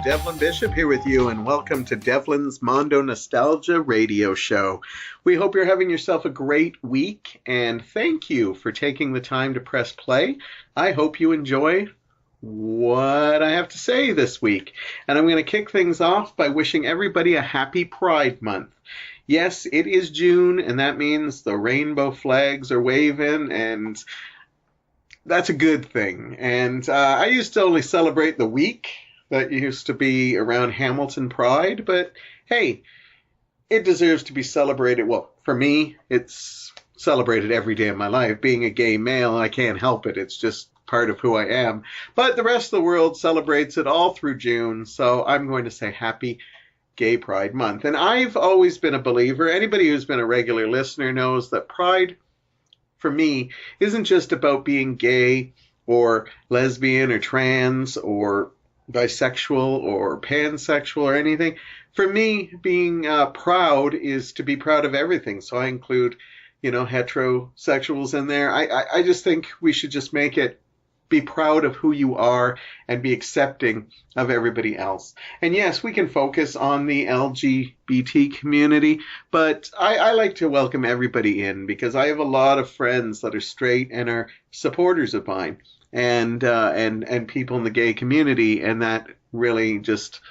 Devlin Bishop here with you, and welcome to Devlin's Mondo Nostalgia Radio Show. We hope you're having yourself a great week, and thank you for taking the time to press play. I hope you enjoy what I have to say this week. And I'm going to kick things off by wishing everybody a happy Pride Month. Yes, it is June, and that means the rainbow flags are waving, and that's a good thing. And I used to only celebrate the week that used to be around Hamilton Pride, but hey, it deserves to be celebrated. Well, for me, it's celebrated every day of my life. Being a gay male, I can't help it. It's just part of who I am. But the rest of the world celebrates it all through June, so I'm going to say happy Gay Pride Month. And I've always been a believer. Anybody who's been a regular listener knows that Pride, for me, isn't just about being gay or lesbian or trans or bisexual or pansexual or anything. For me, being proud is to be proud of everything. So I include, heterosexuals in there. I just think we should just make it be proud of who you are and be accepting of everybody else. And yes, we can focus on the LGBT community, but I like to welcome everybody in because I have a lot of friends that are straight and are supporters of mine and people in the gay community, and that really just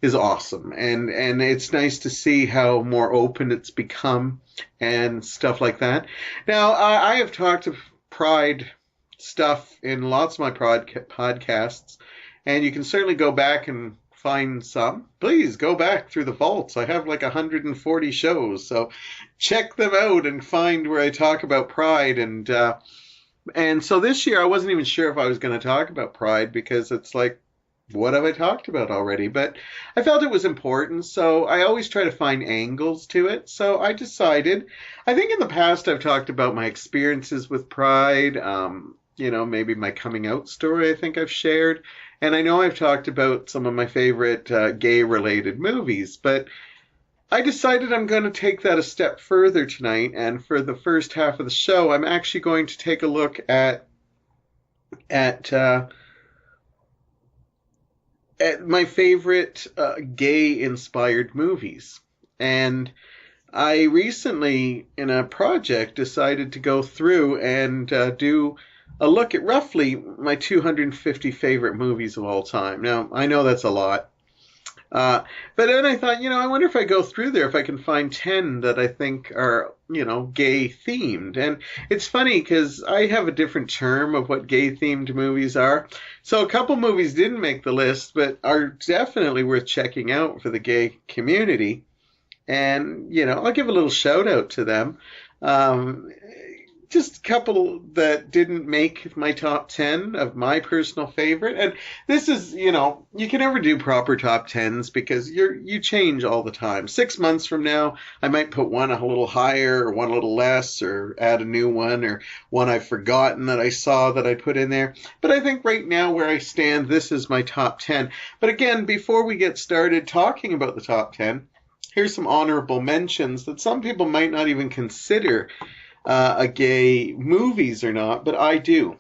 is awesome. And it's nice to see how more open it's become and stuff like that. Now, I have talked of Pride stuff in lots of my podcasts, and you can certainly go back and find some. Please go back through the vaults. I have like 140 shows, so check them out and find where I talk about Pride. And so this year I wasn't even sure if I was going to talk about Pride because it's like, what have I talked about already? But I felt it was important, so I always try to find angles to it. So I decided, I think in the past I've talked about my experiences with Pride, maybe my coming out story I think I've shared. And I know I've talked about some of my favorite gay-related movies, but I decided I'm going to take that a step further tonight. And for the first half of the show, I'm actually going to take a look at my favorite gay-inspired movies. And I recently, in a project, decided to go through and do a look at roughly my 250 favorite movies of all time. Now, I know that's a lot. But then I thought, I wonder if I go through there, if I can find 10 that I think are, gay themed. And it's funny because I have a different term of what gay themed movies are. So a couple movies didn't make the list, but are definitely worth checking out for the gay community. And, I'll give a little shout out to them. Just a couple that didn't make my top 10 of my personal favorite. And this is, you can never do proper top 10s because you change all the time. 6 months from now, I might put one a little higher or one a little less or add a new one or one I've forgotten that I saw that I put in there. But I think right now where I stand, this is my top 10. But again, before we get started talking about the top 10, here's some honorable mentions that some people might not even consider gay movies or not, but I do.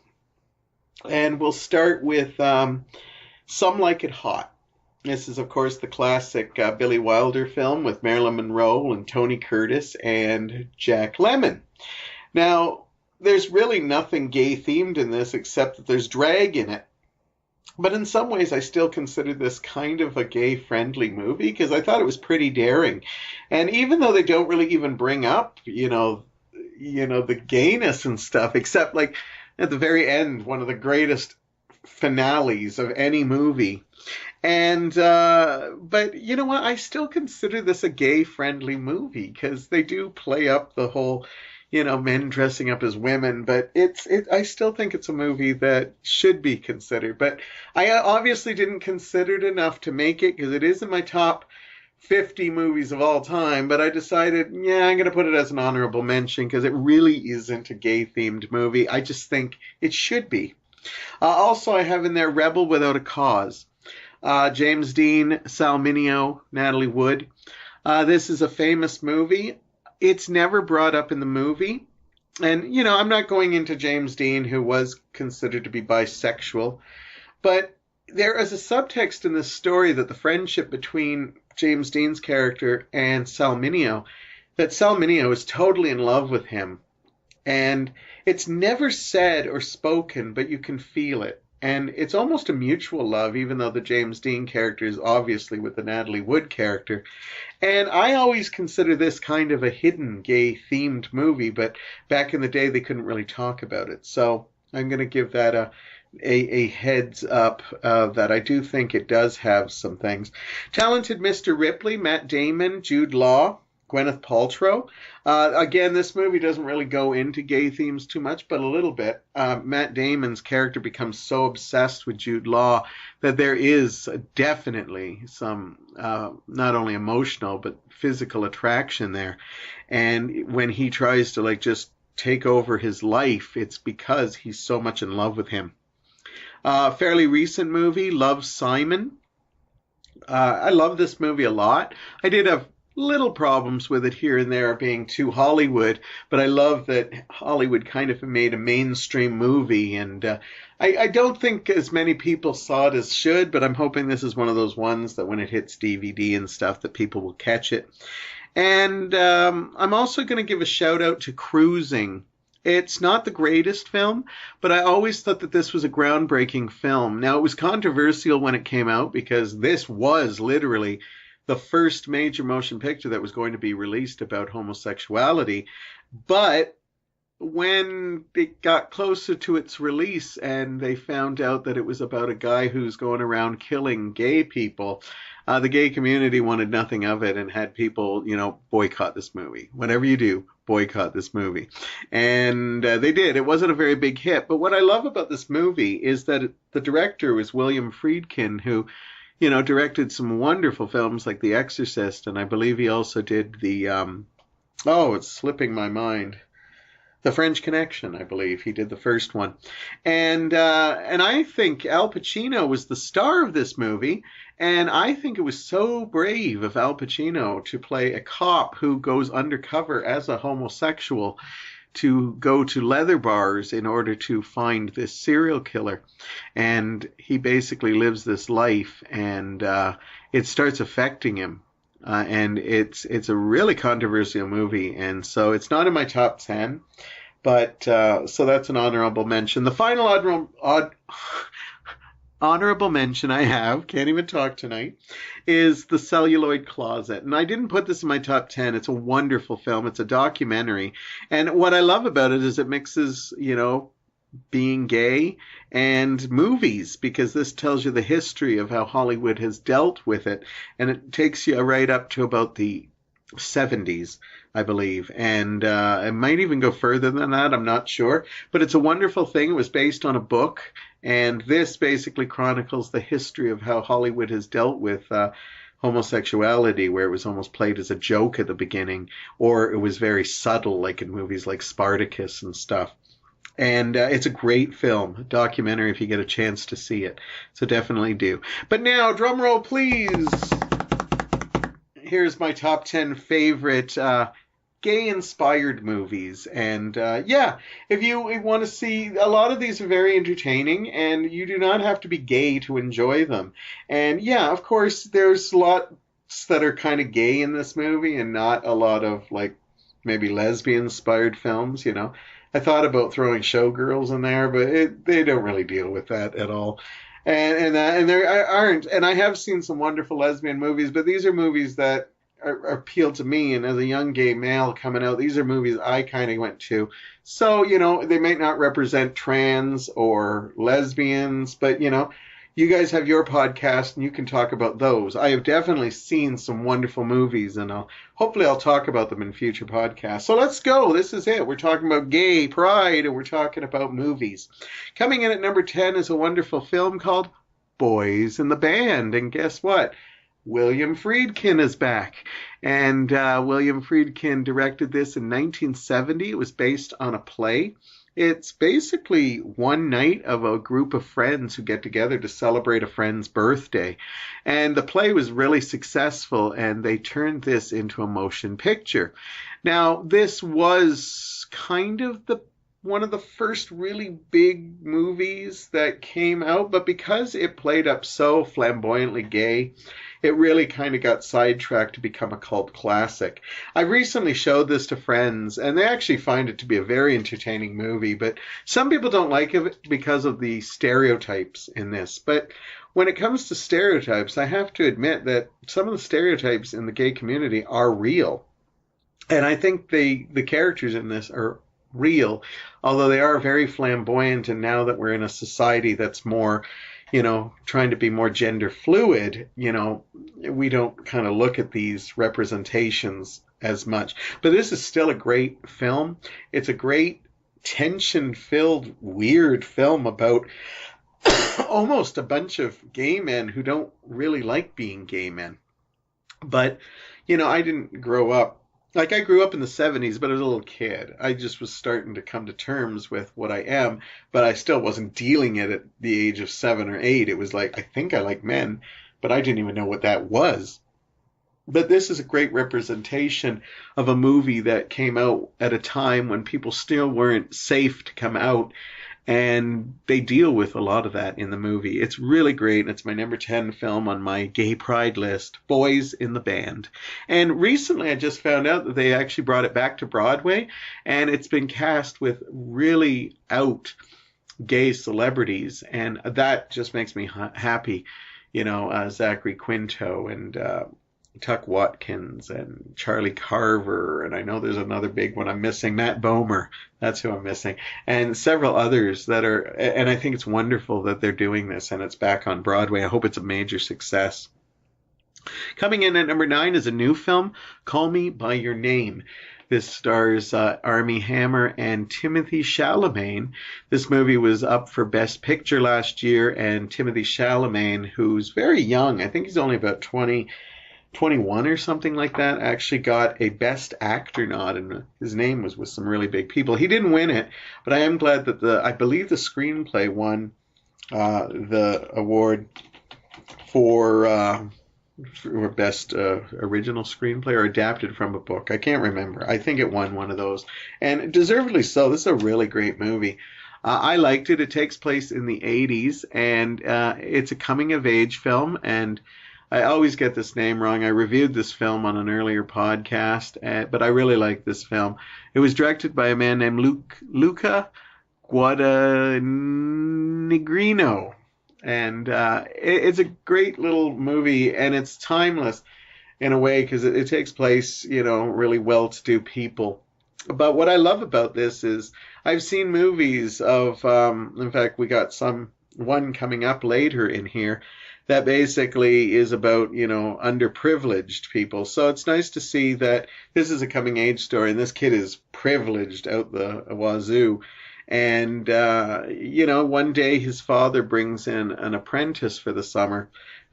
And we'll start with Some Like It Hot. This is, of course, the classic Billy Wilder film with Marilyn Monroe and Tony Curtis and Jack Lemmon. Now, there's really nothing gay-themed in this except that there's drag in it. But in some ways, I still consider this kind of a gay-friendly movie because I thought it was pretty daring. And even though they don't really even bring up, the gayness and stuff, except like at the very end, one of the greatest finales of any movie. And, but you know what? I still consider this a gay-friendly movie because they do play up the whole, men dressing up as women, but I still think it's a movie that should be considered. But I obviously didn't consider it enough to make it because it is in my top 50 movies of all time, but I decided, I'm going to put it as an honorable mention because it really isn't a gay-themed movie. I just think it should be. Also, I have in there Rebel Without a Cause. James Dean, Sal Mineo, Natalie Wood. This is a famous movie. It's never brought up in the movie. And, I'm not going into James Dean, who was considered to be bisexual, but there is a subtext in this story that the friendship between James Dean's character and Salminio, that Salminio is totally in love with him. And it's never said or spoken, but you can feel it. And it's almost a mutual love, even though the James Dean character is obviously with the Natalie Wood character. And I always consider this kind of a hidden gay-themed movie, but back in the day they couldn't really talk about it. So I'm going to give that a heads up that I do think it does have some things. Talented Mr. Ripley, Matt Damon, Jude Law, Gwyneth Paltrow. Again, this movie doesn't really go into gay themes too much, but a little bit. Matt Damon's character becomes so obsessed with Jude Law that there is definitely some not only emotional but physical attraction there. And when he tries to just take over his life, it's because he's so much in love with him. Fairly recent movie, Love, Simon. I love this movie a lot. I did have little problems with it here and there being too Hollywood, but I love that Hollywood kind of made a mainstream movie, and I don't think as many people saw it as should, but I'm hoping this is one of those ones that when it hits DVD and stuff that people will catch it. And I'm also going to give a shout out to Cruising. It's not the greatest film, but I always thought that this was a groundbreaking film. Now, it was controversial when it came out because this was literally the first major motion picture that was going to be released about homosexuality. But when it got closer to its release and they found out that it was about a guy who's going around killing gay people, the gay community wanted nothing of it and had people, boycott this movie. Whatever you do, boycott this movie. And they did. It wasn't a very big hit. But what I love about this movie is that the director was William Friedkin, who directed some wonderful films like The Exorcist, and I believe he also did it's slipping my mind, The French Connection, I believe. He did the first one. And I think Al Pacino was the star of this movie, and I think it was so brave of Al Pacino to play a cop who goes undercover as a homosexual to go to leather bars in order to find this serial killer. And he basically lives this life, and it starts affecting him. And it's a really controversial movie, and so it's not in my top 10, but so that's an honorable mention. The final honorable mention I have, can't even talk tonight, is The Celluloid Closet. And I didn't put this in my top 10. It's a wonderful film. It's a documentary. And what I love about it is it mixes, being gay and movies, because this tells you the history of how Hollywood has dealt with it. And it takes you right up to about the 70s, I believe. And it might even go further than that. I'm not sure. But it's a wonderful thing. It was based on a book. And this basically chronicles the history of how Hollywood has dealt with homosexuality, where it was almost played as a joke at the beginning, or it was very subtle, like in movies like Spartacus and stuff. And it's a great film, a documentary if you get a chance to see it. So definitely do. But now, drum roll, please. Here's my top 10 favorite gay-inspired movies. And if you want to see, a lot of these are very entertaining, and you do not have to be gay to enjoy them. And of course, there's lots that are kind of gay in this movie, and not a lot of maybe lesbian-inspired films. I thought about throwing Showgirls in there, but they don't really deal with that at all. And there aren't. And I have seen some wonderful lesbian movies, but these are movies that appeal to me. And as a young gay male coming out, these are movies I kind of went to. So, they might not represent trans or lesbians, but, you guys have your podcast and you can talk about those. I have definitely seen some wonderful movies, and hopefully I'll talk about them in future podcasts. So let's go. This is it. We're talking about gay pride, and we're talking about movies. Coming in at number 10 is a wonderful film called Boys in the Band. And guess what? William Friedkin is back. And William Friedkin directed this in 1970. It was based on a play. It's basically one night of a group of friends who get together to celebrate a friend's birthday. And the play was really successful, and they turned this into a motion picture. Now, this was kind of the one of the first really big movies that came out, but because it played up so flamboyantly gay, it really kind of got sidetracked to become a cult classic. I recently showed this to friends, and they actually find it to be a very entertaining movie, but some people don't like it because of the stereotypes in this. But when it comes to stereotypes, I have to admit that some of the stereotypes in the gay community are real. And I think the characters in this are real, although they are very flamboyant. And now that we're in a society that's more, trying to be more gender fluid, we don't kind of look at these representations as much. But this is still a great film. It's a great tension-filled, weird film about almost a bunch of gay men who don't really like being gay men. But, I didn't grow up. Like, I grew up in the 70s, but I was a little kid. I just was starting to come to terms with what I am, but I still wasn't dealing it at the age of 7 or 8. It was like, I think I like men, but I didn't even know what that was. But this is a great representation of a movie that came out at a time when people still weren't safe to come out. And they deal with a lot of that in the movie. It's really great. It's my number 10 film on my gay pride list, Boys in the Band. And recently I just found out that they actually brought it back to Broadway, and it's been cast with really out gay celebrities. And that just makes me happy. Zachary Quinto and Tuck Watkins and Charlie Carver, and I know there's another big one I'm missing, Matt Bomer, that's who I'm missing, and several others that are, and I think it's wonderful that they're doing this and it's back on Broadway. I hope it's a major success. Coming in at number 9 is a new film, Call Me By Your Name. This stars Armie Hammer and Timothée Chalamet. This movie was up for Best Picture last year, and Timothée Chalamet, who's very young, I think he's only about 21 or something like that, actually got a Best Actor nod, and his name was with some really big people. He didn't win it, but I am glad that I believe the screenplay won the award for Best Original Screenplay or Adapted from a Book. I can't remember. I think it won one of those, and deservedly so. This is a really great movie. I liked it. It takes place in the 80s, and it's a coming-of-age film, and I always get this name wrong. I reviewed this film on an earlier podcast, but I really like this film. It was directed by a man named Luca Guadagnino, and it's a great little movie, and it's timeless in a way because it takes place, really well-to-do people. But what I love about this is I've seen movies of, in fact, we got one coming up later in here, that basically is about, underprivileged people. So it's nice to see that this is a coming age story, and this kid is privileged out the wazoo. And, one day his father brings in an apprentice for the summer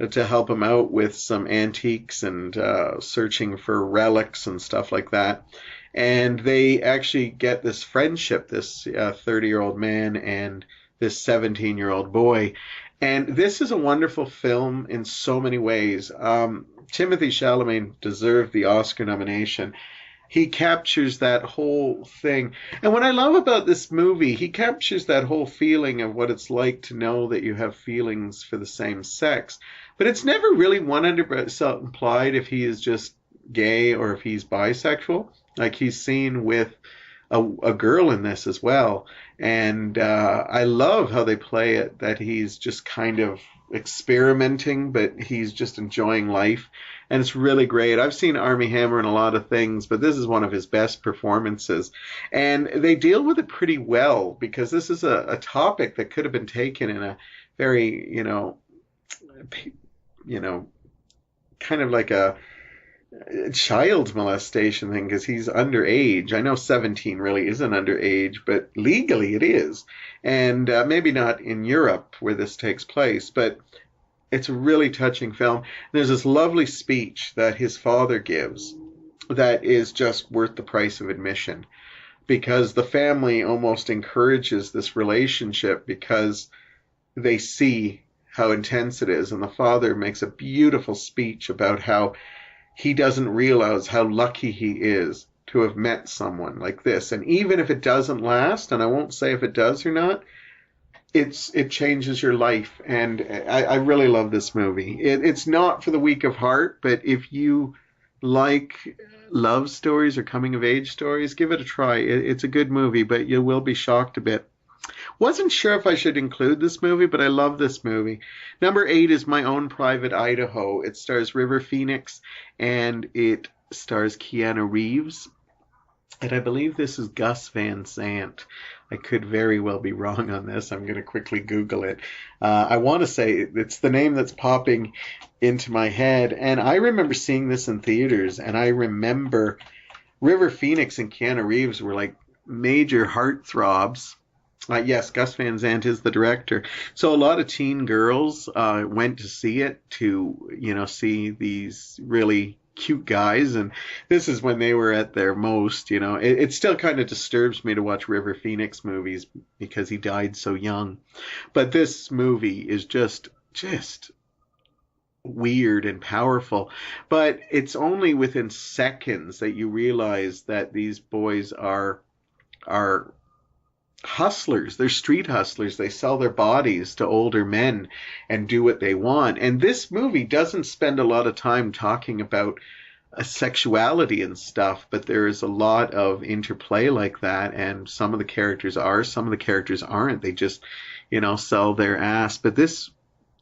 to help him out with some antiques and searching for relics and stuff like that. And they actually get this friendship, this 30-year-old man and this 17-year-old boy. And this is a wonderful film in so many ways. Timothée Chalamet deserved the Oscar nomination. He captures that whole thing. And what I love about this movie, he captures that whole feeling of what it's like to know that you have feelings for the same sex. But it's never really 100% implied if he is just gay or if he's bisexual. Like, he's seen with a girl in this as well. And I love how they play it, that he's just kind of experimenting, but he's just enjoying life. And it's really great. I've seen Armie Hammer in a lot of things, but this is one of his best performances. And they deal with it pretty well, because this is a topic that could have been taken in a very, kind of like a child molestation thing, because he's underage. I know 17 really isn't underage, but legally it is. And maybe not in Europe where this takes place, but it's a really touching film. There's this lovely speech that his father gives that is just worth the price of admission, because the family almost encourages this relationship because they see how intense it is. And the father makes a beautiful speech about how he doesn't realize how lucky he is to have met someone like this. And even if it doesn't last, and I won't say if it does or not, it changes your life. And I really love this movie. It's not for the weak of heart, but if you like love stories or coming of age stories, give it a try. It's a good movie, but you will be shocked a bit. Wasn't sure if I should include this movie, but I love this movie. Number 8 is My Own Private Idaho. It stars River Phoenix, and it stars Keanu Reeves. And I believe this is Gus Van Sant. I could very well be wrong on this. I'm going to quickly Google it. I want to say it's the name that's popping into my head. And I remember seeing this in theaters, and I remember River Phoenix and Keanu Reeves were like major heartthrobs. Yes, Gus Van Sant is the director. So a lot of teen girls went to see it to, see these really cute guys, and this is when they were at their most. It still kind of disturbs me to watch River Phoenix movies because he died so young, but this movie is just weird and powerful. But it's only within seconds that you realize that these boys are hustlers. They're street hustlers. They sell their bodies to older men and do what they want. And this movie doesn't spend a lot of time talking about sexuality and stuff, but there is a lot of interplay like that, and some of the characters are, some of the characters aren't. They just, sell their ass. But this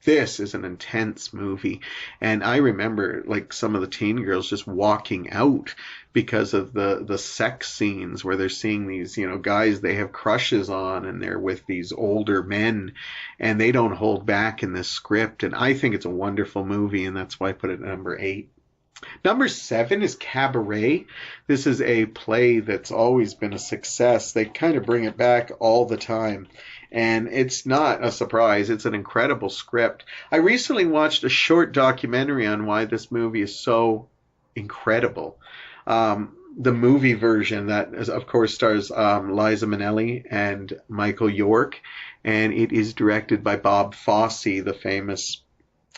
is an intense movie, and I remember like some of the teen girls just walking out because of the sex scenes where they're seeing these guys they have crushes on, and they're with these older men, and they don't hold back in this script. And I think it's a wonderful movie, and that's why I put it at number 8. Number 7 is Cabaret. This is a play that's always been a success. They kind of bring it back all the time. And it's not a surprise. It's an incredible script. I recently watched a short documentary on why this movie is so incredible. The movie version that, of course, stars Liza Minnelli and Michael York. And it is directed by Bob Fosse, the famous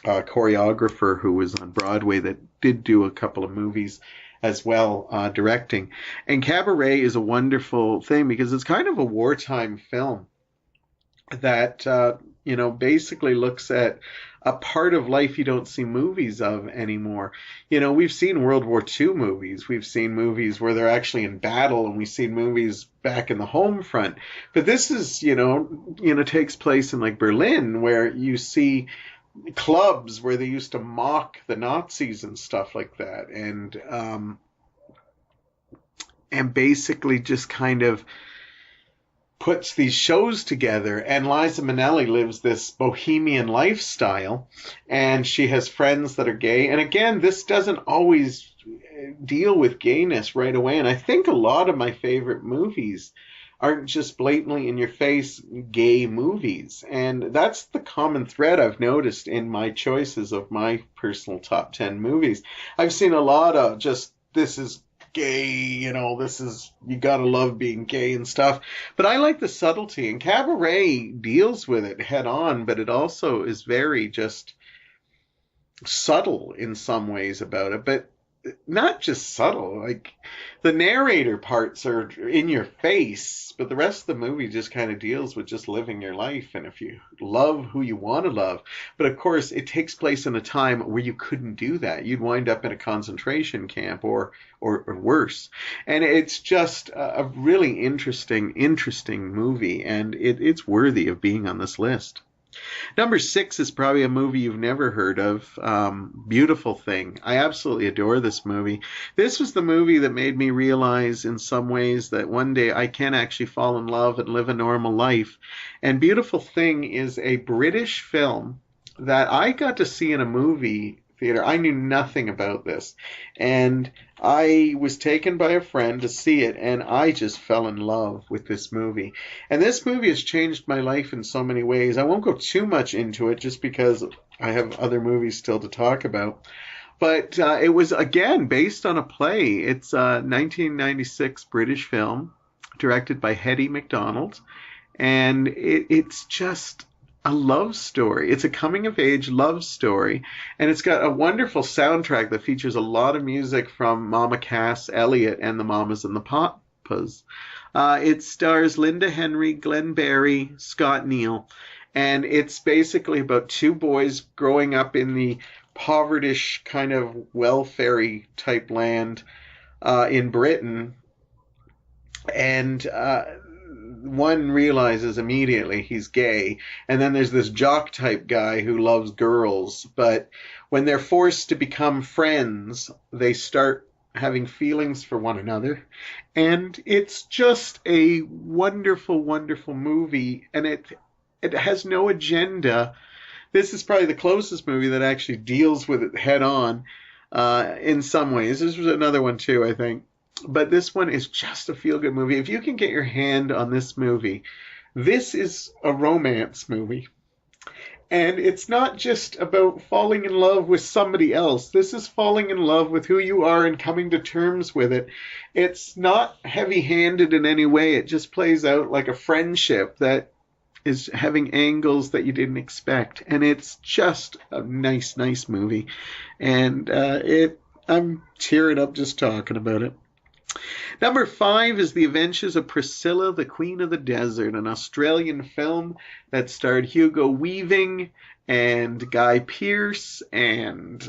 choreographer who was on Broadway that did do a couple of movies as well, directing. And Cabaret is a wonderful thing because it's kind of a wartime film that basically looks at a part of life you don't see movies of anymore. We've seen World War II movies. We've seen movies where they're actually in battle, and we've seen movies back in the home front. But this is, takes place in like Berlin, where you see clubs where they used to mock the Nazis and stuff like that. And basically just kind of puts these shows together. And Liza Minnelli lives this bohemian lifestyle, and she has friends that are gay. And again, this doesn't always deal with gayness right away. And I think a lot of my favorite movies aren't just blatantly in your face gay movies. And that's the common thread I've noticed in my choices of my personal top 10 movies. I've seen a lot of just, this is gay, this is, you gotta love being gay and stuff. But I like the subtlety, and Cabaret deals with it head on, but it also is very just subtle in some ways about it. But not just subtle, like the narrator parts are in your face, but the rest of the movie just kind of deals with just living your life, and if you love who you want to love. But of course, it takes place in a time where you couldn't do that. You'd wind up in a concentration camp or worse. And it's just a really interesting movie, and it's worthy of being on this list. Number 6 is probably a movie you've never heard of, Beautiful Thing. I absolutely adore this movie. This was the movie that made me realize in some ways that one day I can actually fall in love and live a normal life. And Beautiful Thing is a British film that I got to see in a movie theater. I knew nothing about this, and I was taken by a friend to see it, and I just fell in love with this movie. And this movie has changed my life in so many ways. I won't go too much into it just because I have other movies still to talk about. But it was, again, based on a play. It's a 1996 British film directed by Hetty MacDonald, and it's just a love story. It's a coming-of-age love story, and it's got a wonderful soundtrack that features a lot of music from Mama Cass Elliot and the Mamas and the Papas. It stars Linda Henry, Glenn Barry, Scott Neal, and it's basically about two boys growing up in the povertish kind of welfare type land in Britain, and one realizes immediately he's gay, and then there's this jock type guy who loves girls, but when they're forced to become friends, they start having feelings for one another, and it's just a wonderful, wonderful movie, and it has no agenda. This is probably the closest movie that actually deals with it head on in some ways. This was another one too, I think. But this one is just a feel-good movie. If you can get your hand on this movie, this is a romance movie. And it's not just about falling in love with somebody else. This is falling in love with who you are and coming to terms with it. It's not heavy-handed in any way. It just plays out like a friendship that is having angles that you didn't expect. And it's just a nice, nice movie. And I'm tearing up just talking about it. Number 5 is The Adventures of Priscilla, the Queen of the Desert, an Australian film that starred Hugo Weaving and Guy Pearce and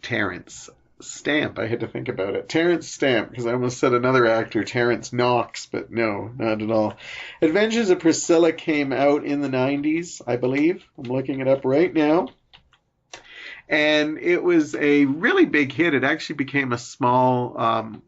Terence Stamp. I had to think about it. Terence Stamp, because I almost said another actor, Terence Knox, but no, not at all. Adventures of Priscilla came out in the 90s, I believe. I'm looking it up right now. And it was a really big hit. It actually became a small,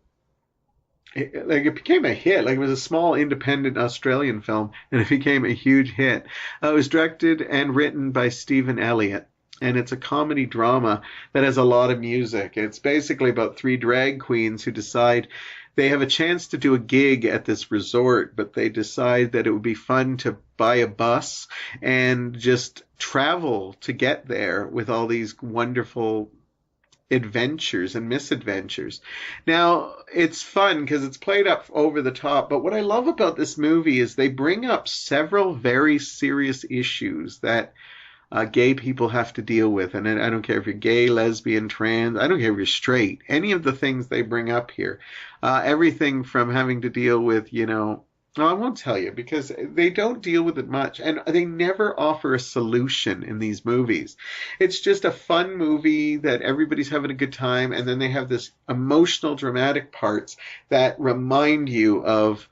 it became a hit. Like, it was a small independent Australian film, and it became a huge hit. It was directed and written by Stephen Elliott, and it's a comedy drama that has a lot of music. It's basically about 3 drag queens who decide they have a chance to do a gig at this resort, but they decide that it would be fun to buy a bus and just travel to get there with all these wonderful adventures and misadventures. Now, it's fun because it's played up over the top, but what I love about this movie is they bring up several very serious issues that gay people have to deal with. And I don't care if you're gay, lesbian, trans, I don't care if you're straight, any of the things they bring up here. Everything from having to deal with, no, I won't tell you because they don't deal with it much. And they never offer a solution in these movies. It's just a fun movie that everybody's having a good time. And then they have this emotional, dramatic parts that remind you of,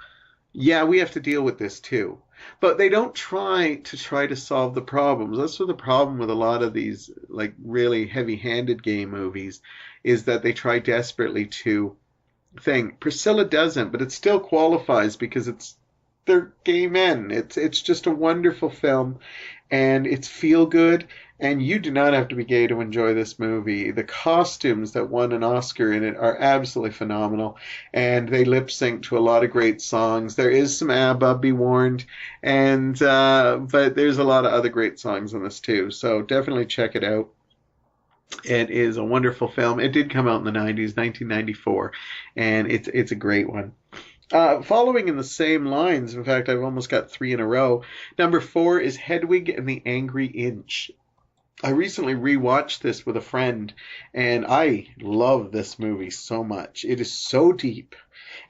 yeah, we have to deal with this too. But they don't try to solve the problems. That's what the problem with a lot of these like really heavy-handed gay movies is, that they try desperately to think. Priscilla doesn't, but it still qualifies because they're gay men. It's just a wonderful film, and it's feel good. And you do not have to be gay to enjoy this movie. The costumes that won an Oscar in it are absolutely phenomenal, and they lip sync to a lot of great songs. There is some ABBA, be warned, and but there's a lot of other great songs in this too. So definitely check it out. It is a wonderful film. It did come out in the 90s, 1994, and it's a great one. Following in the same lines, in fact, I've almost got 3 in a row. Number 4 is Hedwig and the Angry Inch. I recently rewatched this with a friend, and I love this movie so much. It is so deep.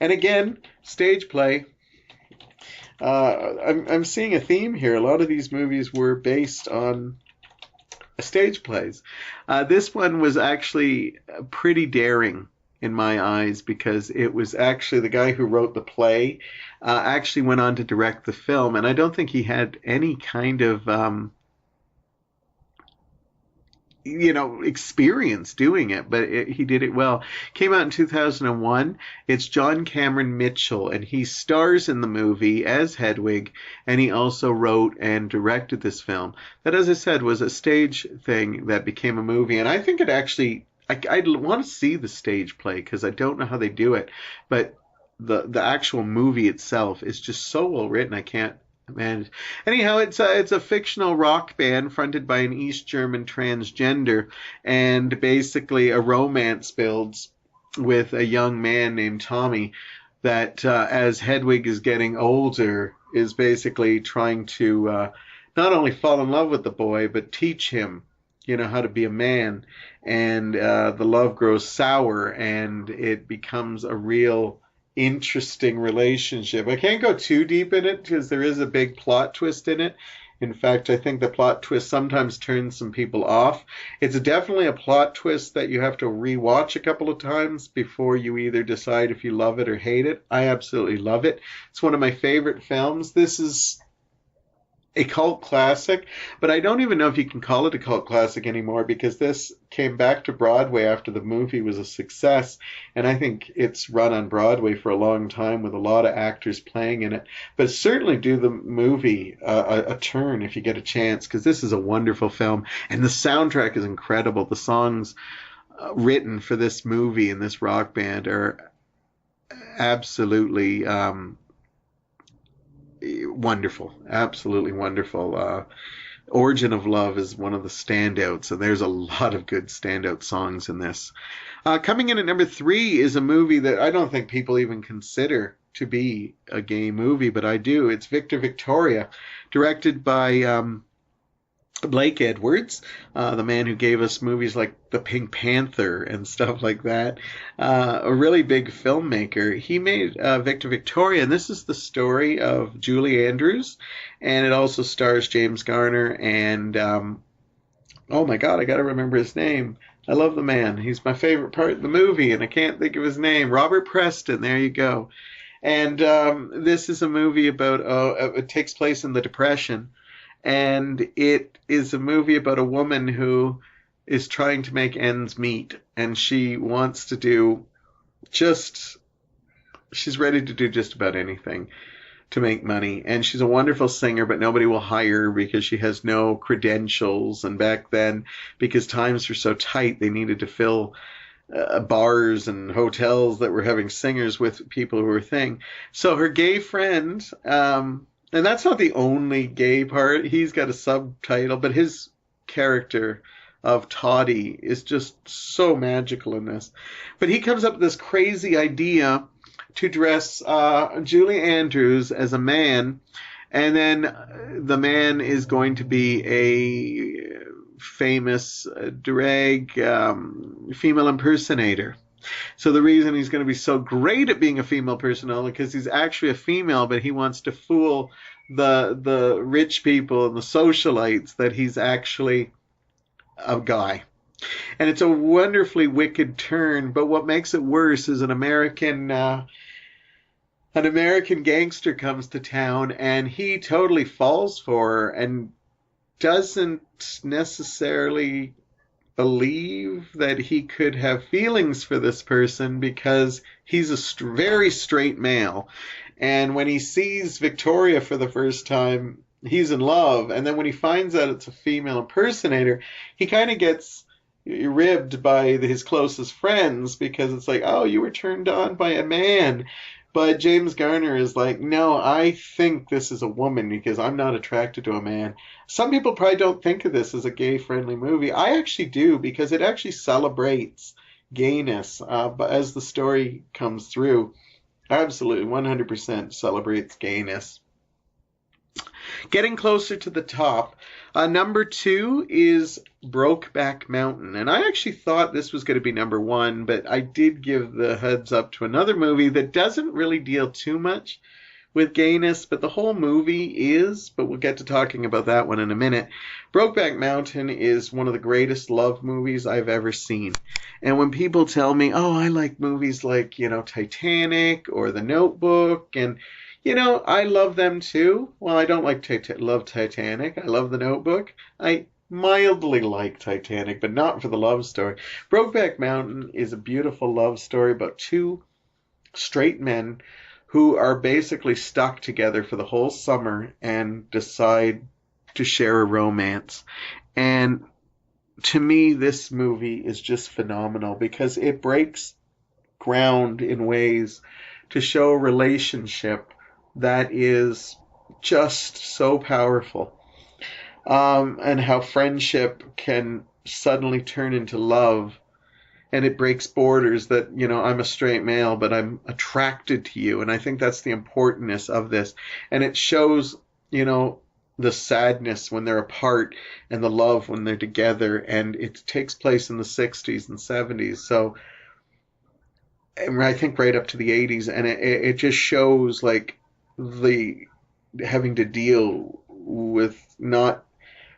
And again, stage play. I'm seeing a theme here. A lot of these movies were based on stage plays. This one was actually pretty daring in my eyes, because it was actually the guy who wrote the play actually went on to direct the film, and I don't think he had any kind of experience doing it, but he did it well. Came out in 2001. It's John Cameron Mitchell, and he stars in the movie as Hedwig, and he also wrote and directed this film that, as I said, was a stage thing that became a movie. And I think it actually, I want to see the stage play because I don't know how they do it, but the actual movie itself is just so well written. I can't manage. Anyhow, it's a fictional rock band fronted by an East German transgender, and basically a romance builds with a young man named Tommy that as Hedwig is getting older, is basically trying to not only fall in love with the boy, but teach him, how to be a man. And the love grows sour, and it becomes a real interesting relationship. I can't go too deep in it because there is a big plot twist in it. In fact, I think the plot twist sometimes turns some people off. It's definitely a plot twist that you have to rewatch a couple of times before you either decide if you love it or hate it. I absolutely love it. It's one of my favorite films. This is a cult classic, but I don't even know if you can call it a cult classic anymore because this came back to Broadway after the movie was a success, and I think it's run on Broadway for a long time with a lot of actors playing in it. But certainly do the movie a turn if you get a chance, because this is a wonderful film, and the soundtrack is incredible. The songs written for this movie and this rock band are absolutely wonderful, absolutely wonderful. Origin of Love is one of the standouts, and there's a lot of good standout songs in this. Coming in at number 3 is a movie that I don't think people even consider to be a gay movie, but I do. It's Victor Victoria, directed by Blake Edwards, the man who gave us movies like The Pink Panther and stuff like that. A really big filmmaker. He made Victor Victoria, and this is the story of Julie Andrews, and it also stars James Garner and, oh my God, I gotta remember his name. I love the man. He's my favorite part of the movie, and I can't think of his name. Robert Preston, there you go. And this is a movie about, it takes place in the Depression, and it is a movie about a woman who is trying to make ends meet, and she wants to do she's ready to do just about anything to make money. And she's a wonderful singer, but nobody will hire her because she has no credentials. And back then, because times were so tight, they needed to fill bars and hotels that were having singers with people who were a thing. So her gay friend, and that's not the only gay part. He's got a subtitle, but his character of Toddy is just so magical in this. But he comes up with this crazy idea to dress Julie Andrews as a man, and then the man is going to be a famous drag female impersonator. So the reason he's going to be so great at being a female impersonator because he's actually a female, but he wants to fool the rich people and the socialites that he's actually a guy. And it's a wonderfully wicked turn, but what makes it worse is an American gangster comes to town, and he totally falls for her and doesn't necessarily believe that he could have feelings for this person because he's a very straight male. And when he sees Victoria for the first time, he's in love. And then when he finds out it's a female impersonator, he kind of gets ribbed by his closest friends because it's like, oh, you were turned on by a man. But James Garner is like, no, I think this is a woman because I'm not attracted to a man. Some people probably don't think of this as a gay-friendly movie. I actually do, because it actually celebrates gayness. But as the story comes through, absolutely 100% celebrates gayness. Getting closer to the top, number 2 is Brokeback Mountain. And I actually thought this was going to be number 1, but I did give the heads up to another movie that doesn't really deal too much with gayness, but the whole movie is, but we'll get to talking about that one in a minute. Brokeback Mountain is one of the greatest love movies I've ever seen. And when people tell me, oh, I like movies like, Titanic or The Notebook, and I love them too. Well, I don't like love Titanic. I love The Notebook. I mildly like Titanic, but not for the love story. Brokeback Mountain is a beautiful love story about 2 straight men who are basically stuck together for the whole summer and decide to share a romance. And to me, this movie is just phenomenal because it breaks ground in ways to show a relationship that is just so powerful, and how friendship can suddenly turn into love and it breaks borders that, I'm a straight male, but I'm attracted to you. And I think that's the importance of this. And it shows, the sadness when they're apart and the love when they're together. And it takes place in the 60s and 70s. So and I think right up to the 80s. And it just shows like the having to deal with not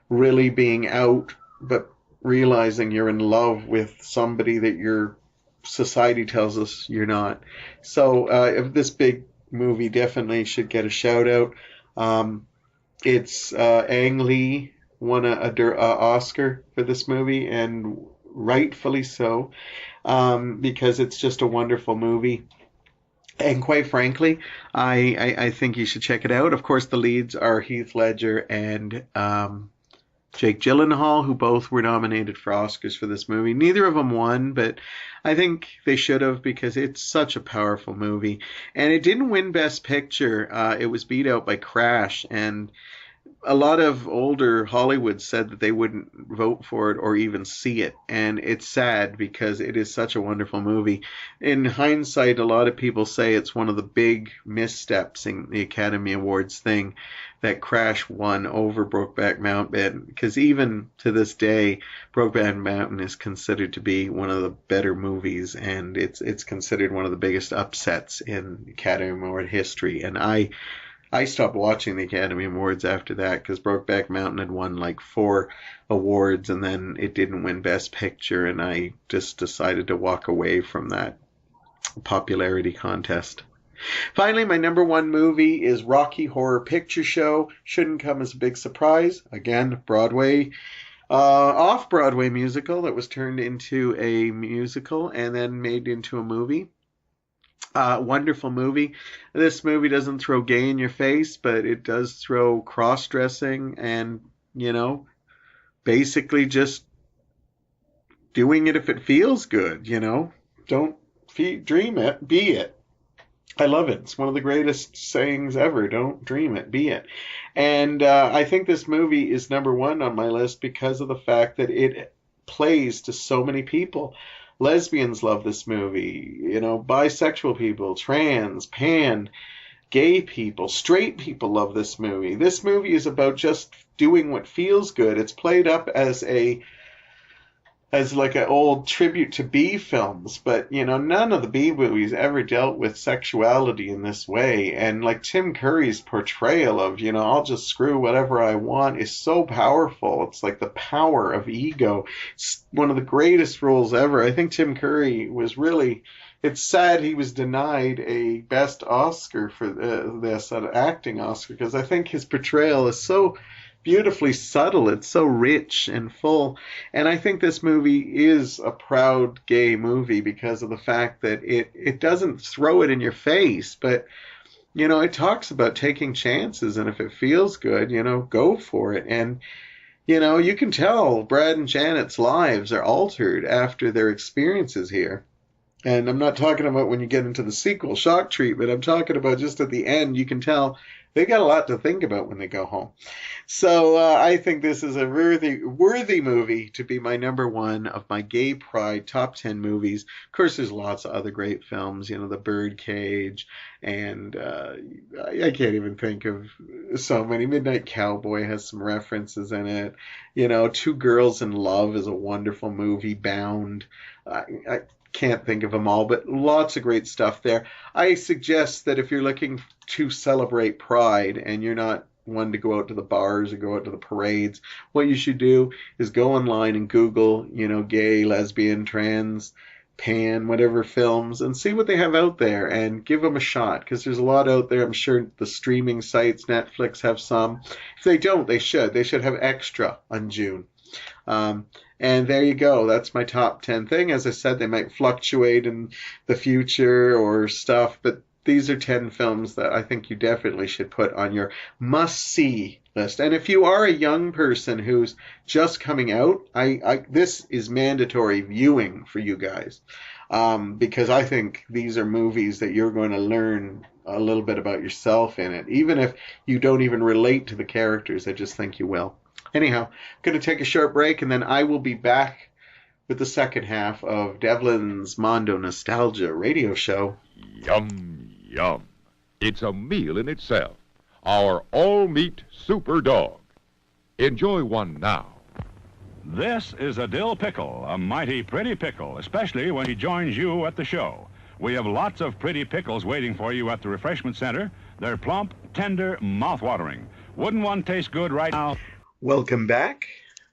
really being out, but realizing you're in love with somebody that your society tells us you're not. So this big movie definitely should get a shout out. It's Ang Lee won a Oscar for this movie, and rightfully so, because it's just a wonderful movie. And quite frankly, I think you should check it out. Of course, the leads are Heath Ledger and Jake Gyllenhaal, who both were nominated for Oscars for this movie. Neither of them won, but I think they should have, because it's such a powerful movie. And it didn't win Best Picture. It was beat out by Crash, and a lot of older Hollywood said that they wouldn't vote for it or even see it. And it's sad because it is such a wonderful movie. In hindsight, a lot of people say it's one of the big missteps in the Academy Awards thing that Crash won over Brokeback Mountain, because even to this day, Brokeback Mountain is considered to be one of the better movies, and it's considered one of the biggest upsets in Academy Award history. And I stopped watching the Academy Awards after that because Brokeback Mountain had won like 4 awards, and then it didn't win Best Picture, and I just decided to walk away from that popularity contest. Finally, my number 1 movie is Rocky Horror Picture Show. Shouldn't come as a big surprise. Again, Broadway, off-Broadway musical that was turned into a musical and then made into a movie. Wonderful movie. This movie doesn't throw gay in your face, but it does throw cross-dressing and, basically just doing it if it feels good, Don't dream it, be it. I love it. It's one of the greatest sayings ever. Don't dream it, be it. And I think this movie is number 1 on my list because of the fact that it plays to so many people. Lesbians love this movie, bisexual people, trans, pan, gay people, straight people love this movie. This movie is about just doing what feels good. It's played up as like an old tribute to B films, but none of the B movies ever dealt with sexuality in this way. And like Tim Curry's portrayal of, I'll just screw whatever I want is so powerful. It's like the power of ego. It's one of the greatest roles ever. I think Tim Curry was really, it's sad he was denied a Best Oscar for this, an acting Oscar, because I think his portrayal is so beautifully subtle. It's so rich and full. And I think this movie is a proud gay movie because of the fact that it doesn't throw it in your face, but it talks about taking chances, and if it feels good, go for it. And you can tell Brad and Janet's lives are altered after their experiences here. And I'm not talking about when you get into the sequel, Shock Treatment. I'm talking about just at the end, you can tell they got a lot to think about when they go home. So I think this is a worthy movie to be my number 1 of my gay pride top 10 movies. Of course, there's lots of other great films, The Birdcage, and I can't even think of so many. Midnight Cowboy has some references in it. Two Girls in Love is a wonderful movie. Bound. I can't think of them all, but lots of great stuff there. I suggest that if you're looking to celebrate pride and you're not one to go out to the bars or go out to the parades, what you should do is go online and Google, gay, lesbian, trans, pan, whatever films, and see what they have out there and give them a shot, because there's a lot out there. I'm sure the streaming sites, Netflix, have some. If they don't, they should. They should have Extra on June. And there you go. That's my top 10 thing. As I said, they might fluctuate in the future or stuff, but these are 10 films that I think you definitely should put on your must-see list. And if you are a young person who's just coming out, this is mandatory viewing for you guys, because I think these are movies that you're going to learn a little bit about yourself in it. Even if you don't even relate to the characters, I just think you will. Anyhow, I'm going to take a short break, and then I will be back with the second half of Devlin's Mondo Nostalgia radio show. Yum, yum. It's a meal in itself. Our all-meat super dog. Enjoy one now. This is a dill pickle, a mighty pretty pickle, especially when he joins you at the show. We have lots of pretty pickles waiting for you at the refreshment center. They're plump, tender, mouth-watering. Wouldn't one taste good right now? Welcome back.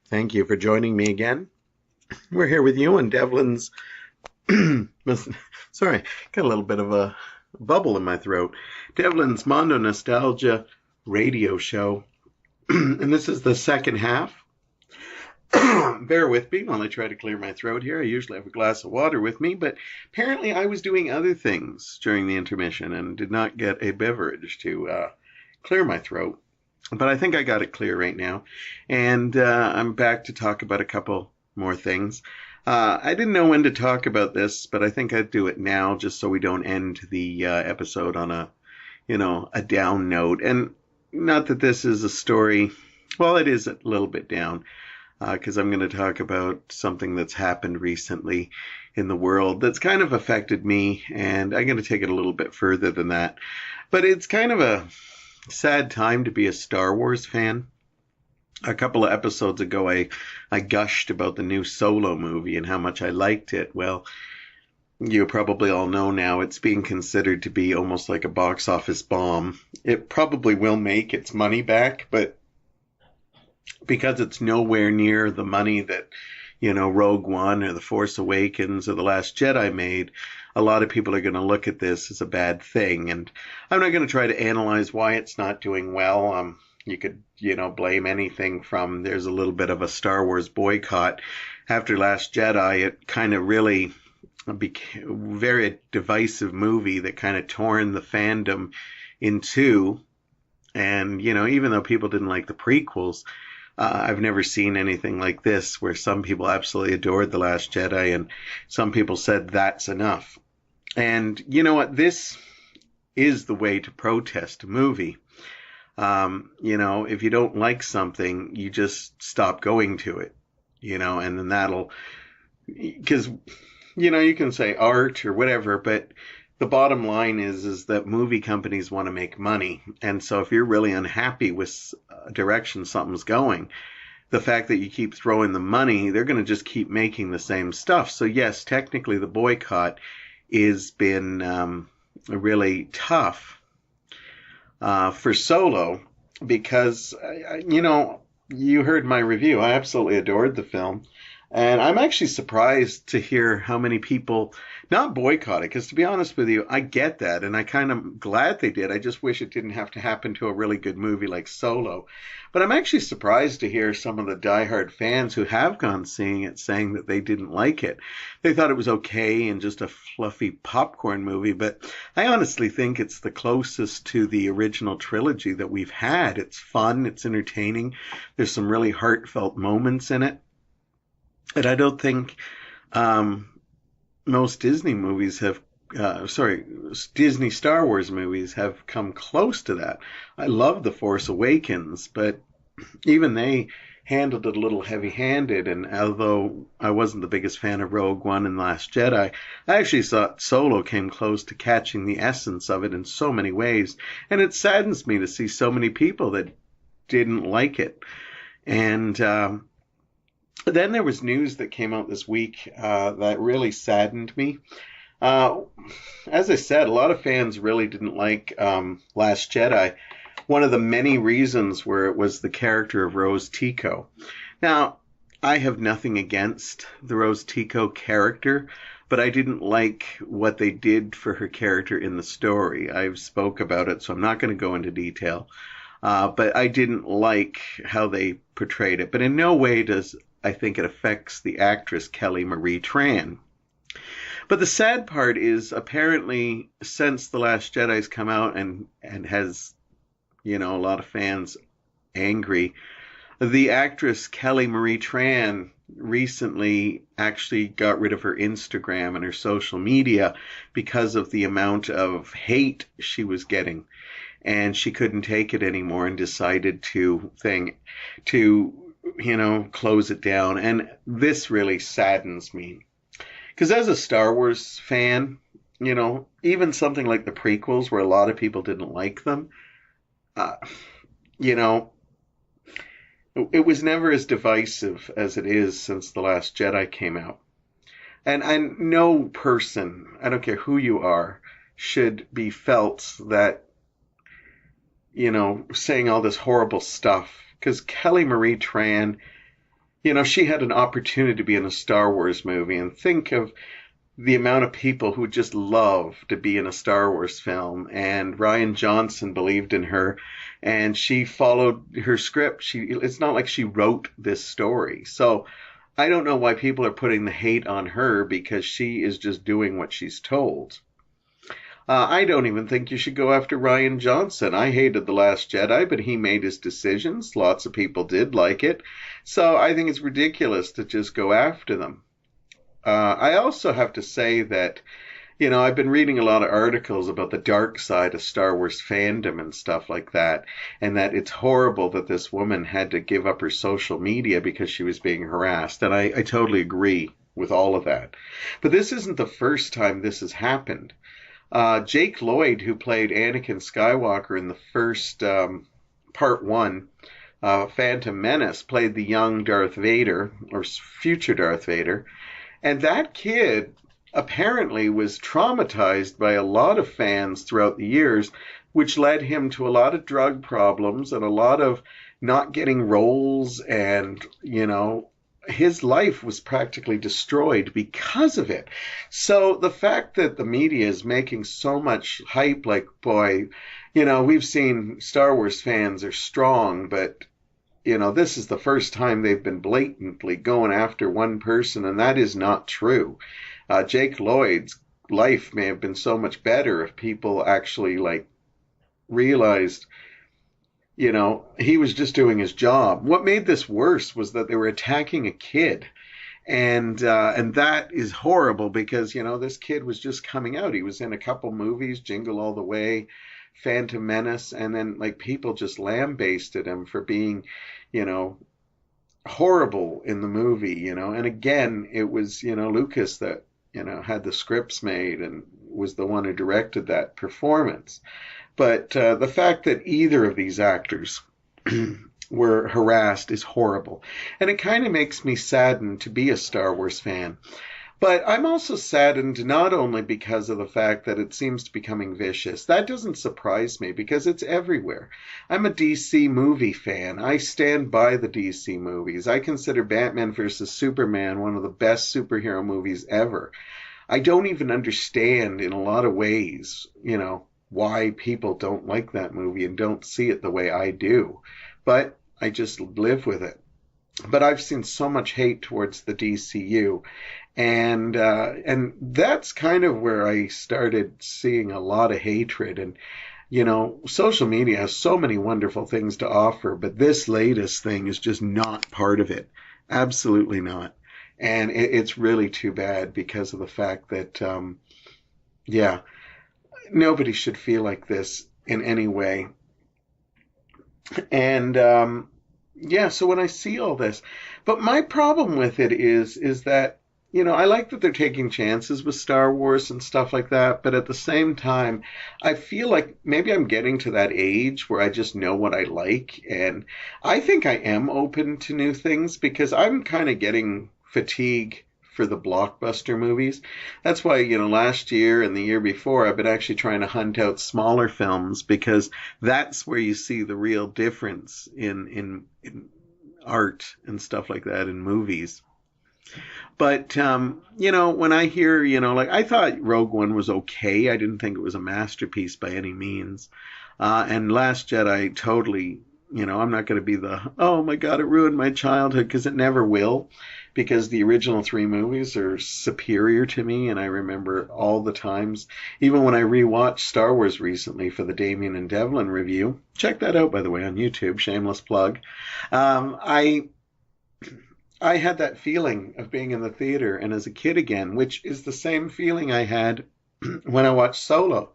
Thank you for joining me again. We're here with you on Devlin's... Sorry, got a little bit of a bubble in my throat. Devlin's Mondo Nostalgia radio show. And this is the second half. Bear with me while I try to clear my throat here. I usually have a glass of water with me, but apparently I was doing other things during the intermission and did not get a beverage to clear my throat. But I think I got it clear right now. And I'm back to talk about a couple more things. I didn't know when to talk about this, but I think I'd do it now just so we don't end the episode on a down note. And not that this is a story, well, it is a little bit down, because I'm going to talk about something that's happened recently in the world that's kind of affected me, and I'm going to take it a little bit further than that. But it's kind of a sad time to be a Star Wars fan. A couple of episodes ago, I gushed about the new Solo movie and how much I liked it. Well, you probably all know now it's being considered to be almost like a box office bomb. It probably will make its money back, but because it's nowhere near the money that, Rogue One or The Force Awakens or The Last Jedi made, a lot of people are going to look at this as a bad thing. And I'm not going to try to analyze why it's not doing well. You could, blame anything from there's a little bit of a Star Wars boycott. After Last Jedi, it kind of really became a very divisive movie that kind of torn the fandom in two. And, even though people didn't like the prequels, I've never seen anything like this where some people absolutely adored The Last Jedi and some people said that's enough. And you know what? This is the way to protest a movie. If you don't like something, you just stop going to it, and then that'll, because, you can say art or whatever, but the bottom line is that movie companies want to make money. And so if you're really unhappy with a direction something's going, the fact that you keep throwing the money, they're going to just keep making the same stuff. So yes, technically the boycott has been really tough for Solo, because, you heard my review. I absolutely adored the film. And I'm actually surprised to hear how many people not boycott it, because to be honest with you, I get that, and I kind of glad they did. I just wish it didn't have to happen to a really good movie like Solo. But I'm actually surprised to hear some of the diehard fans who have gone seeing it saying that they didn't like it. They thought it was okay and just a fluffy popcorn movie, but I honestly think it's the closest to the original trilogy that we've had. It's fun, it's entertaining, there's some really heartfelt moments in it. And I don't think most Disney movies have, Disney Star Wars movies have come close to that. I love The Force Awakens, but even they handled it a little heavy-handed. And although I wasn't the biggest fan of Rogue One and Last Jedi, I actually thought Solo came close to catching the essence of it in so many ways. And it saddens me to see so many people that didn't like it. And then there was news that came out this week that really saddened me. As I said, a lot of fans really didn't like Last Jedi. One of the many reasons where it was the character of Rose Tico. Now, I have nothing against the Rose Tico character, but I didn't like what they did for her character in the story. I've spoke about it, so I'm not going to go into detail. But I didn't like how they portrayed it. But in no way does I think it affects the actress Kelly Marie Tran. But the sad part is, apparently, since The Last Jedi's come out and has, a lot of fans angry, the actress Kelly Marie Tran recently actually got rid of her Instagram and her social media because of the amount of hate she was getting. And she couldn't take it anymore and decided to close it down. And this really saddens me. Because as a Star Wars fan, even something like the prequels, where a lot of people didn't like them, uh, you know, it was never as divisive as it is since The Last Jedi came out. And no person, I don't care who you are, should be felt that, saying all this horrible stuff. Because Kelly Marie Tran, she had an opportunity to be in a Star Wars movie. And think of the amount of people who just love to be in a Star Wars film. And Rian Johnson believed in her, and she followed her script. It's not like she wrote this story. So I don't know why people are putting the hate on her, because she is just doing what she's told. I don't even think you should go after Rian Johnson. I hated The Last Jedi, but he made his decisions. Lots of people did like it. So I think it's ridiculous to just go after them. I also have to say that, I've been reading a lot of articles about the dark side of Star Wars fandom and stuff like that, and that it's horrible that this woman had to give up her social media because she was being harassed. And I totally agree with all of that. But this isn't the first time this has happened. Jake Lloyd, who played Anakin Skywalker in the first part one, Phantom Menace, played the young Darth Vader, or future Darth Vader. And that kid apparently was traumatized by a lot of fans throughout the years, which led him to a lot of drug problems and a lot of not getting roles. And, his life was practically destroyed because of it. So the fact that the media is making so much hype, like, boy, we've seen Star Wars fans are strong, but this is the first time they've been blatantly going after one person, and that is not true. Jake Lloyd's life may have been so much better if people actually, realized, he was just doing his job. What made this worse was that they were attacking a kid. And that is horrible because, this kid was just coming out. He was in a couple movies, Jingle All the Way, Phantom Menace, and then people just lambasted him for being, horrible in the movie, and again, it was, Lucas that, had the scripts made and was the one who directed that performance. But the fact that either of these actors were harassed is horrible. And it kind of makes me saddened to be a Star Wars fan. But I'm also saddened not only because of the fact that it seems to be becoming vicious. That doesn't surprise me because it's everywhere. I'm a DC movie fan. I stand by the DC movies. I consider Batman vs. Superman one of the best superhero movies ever. I don't even understand in a lot of ways, why people don't like that movie and don't see it the way I do. But I just live with it. But I've seen so much hate towards the DCU, and that's kind of where I started seeing a lot of hatred. And social media has so many wonderful things to offer, but this latest thing is just not part of it. Absolutely not. And it's really too bad because of the fact that, nobody should feel like this in any way. And so when I see all this, but my problem with it is that, I like that they're taking chances with Star Wars and stuff like that, but at the same time, I feel like maybe I'm getting to that age where I just know what I like, and I think I am open to new things because I'm kind of getting fatigue for the blockbuster movies. That's why, last year and the year before, I've been actually trying to hunt out smaller films because that's where you see the real difference in art and stuff like that in movies. But, when I hear, I thought Rogue One was okay. I didn't think it was a masterpiece by any means. And Last Jedi totally, I'm not going to be oh my God, it ruined my childhood, because it never will. Because the original 3 movies are superior to me, and I remember all the times, even when I rewatched Star Wars recently for the Damien and Devlin review. Check that out, by the way, on YouTube, shameless plug. I had that feeling of being in the theater and as a kid again, which is the same feeling I had when I watched Solo.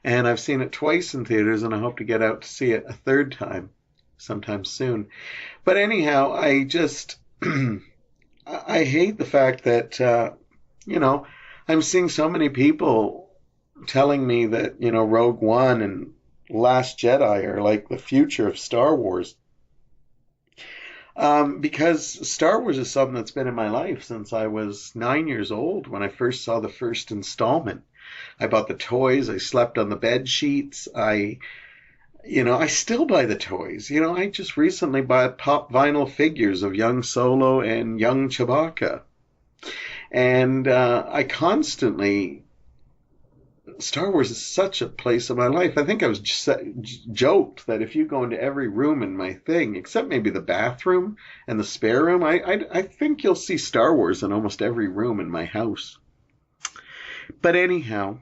And I've seen it twice in theaters, and I hope to get out to see it a third time. sometime soon. But anyhow, I just I hate the fact that I'm seeing so many people telling me that Rogue One and Last Jedi are like the future of Star Wars. Because Star Wars is something that's been in my life since I was 9 years old when I first saw the first installment. I bought the toys. I slept on the bed sheets. I still buy the toys. I just recently bought pop vinyl figures of young Solo and young Chewbacca. And I constantly Star Wars is such a place in my life. I think I was joked that if you go into every room in my thing, except maybe the bathroom and the spare room, I think you'll see Star Wars in almost every room in my house. But anyhow,